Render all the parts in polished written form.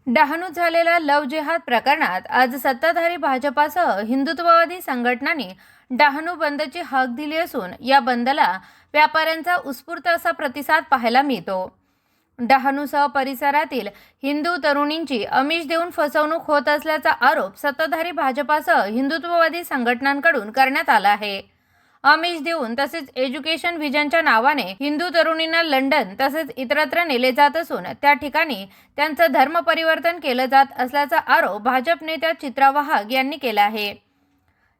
डहाणूत झालेल्या लव्ह जिहाद प्रकरणात आज सत्ताधारी भाजपासह हिंदुत्ववादी संघटनांनी डहाणू बंदची हाक दिली असून या बंदला व्यापाऱ्यांचा उत्स्फूर्त असा प्रतिसाद पाहायला मिळतो। डहाणूसह परिसरातील हिंदू तरुणींची आमिष देऊन फसवणूक होत असल्याचा आरोप सत्ताधारी भाजपासह हिंदुत्ववादी संघटनांकडून करण्यात आला आहे। आमिष देऊन तसेच एज्युकेशन व्हिजनच्या नावाने हिंदू तरुणींना लंडन तसेच इतरत्र नेले जात असून त्या ठिकाणी त्यांचं धर्म परिवर्तन केलं जात असल्याचा आरोप भाजप नेत्या चित्रा वाहक यांनी केला आहे।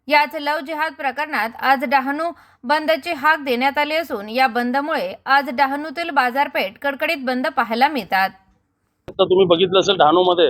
याच लव्ह जिहाद प्रकरणात आज डहाणू बंदची हाक देण्यात आली असून या बंदमुळे आज डहाणूतील बाजारपेठ कडकडीत बंद पाहायला मिळतात। तर तुम्ही बघितलं असेल डहाणूमध्ये,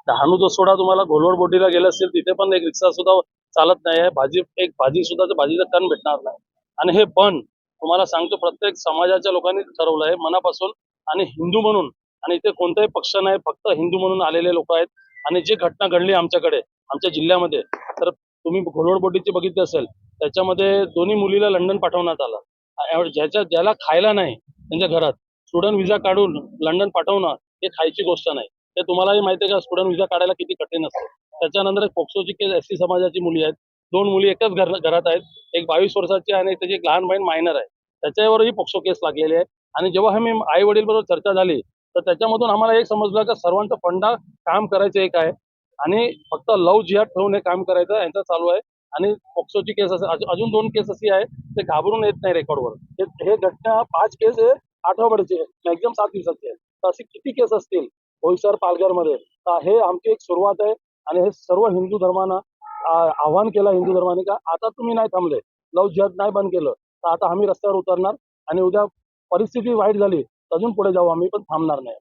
डहाणू तो सोडा तुम्हाला घोलवड बोटीला गेलं असेल तिथे पण एक रिक्षा सुद्धा चालत नाही आहे। भाजी सुद्धा भाजीचं टन भेटणार नाही। आणि हे पण तुम्हाला सांगतो प्रत्येक समाजाच्या लोकांनी ठरवलं आहे मनापासून आणि हिंदू म्हणून, आणि इथे कोणताही पक्ष नाही, फक्त हिंदू म्हणून आलेले लोक आहेत। आणि जी घटना घडली आमच्याकडे आमच्या जिल्ह्यामध्ये, तर तुम्ही घोलवड बोटीची बघितली असेल, त्याच्यामध्ये दोन्ही मुलीला लंडन पाठवण्यात आलं। ज्याला खायला नाही त्यांच्या घरात स्टुडंट व्हिसा काढून लंडन पाठवणं हे खायची गोष्ट नाही। ते तुम्हालाही माहिती आहे का स्टुडंट व्हिसा काढायला किती कठीण असतं। त्याच्यानंतर एक पोक्सोची केस एससी समाजाची मुली आहेत, दोन मुली एकाच घरात आहेत, एक 22 वर्षाची आणि त्याची एक लहान बहीण मायनर आहे, त्याच्यावरही पोक्सो केस लागलेली आहे। आणि जेव्हा मी आई वडील बरोबर चर्चा झाली तर त्याच्यामधून आम्हाला एक समजलं की सर्वांचं फंडा काम करायचं एक आहे आणि फक्त लव्ह जिहाद ठेवून हे काम करायचं यांचं चालू आहे। आणि पोक्सोची केस अजून 2 केस अशी आहे ते घाबरून येत नाही रेकॉर्डवर। हे घटना 5 केस आहे आठवड्याची, मॅक्झिमम 7 दिवसाची आहे। तर अशी किती केस असतील बोईसर पालघरमध्ये। तर हे आमची एक सुरुवात आहे आणि हे सर्व हिंदू धर्मांना आव्हान केलं हिंदू धर्माने का आता तुम्ही नाही थांबले, लव्ह जिहाद नाही बंद केलं तर आता आम्ही रस्त्यावर उतरणार आणि उद्या परिस्थिती वाईट झाली तर अजून पुढे जाऊ, आम्ही पण थांबणार नाही।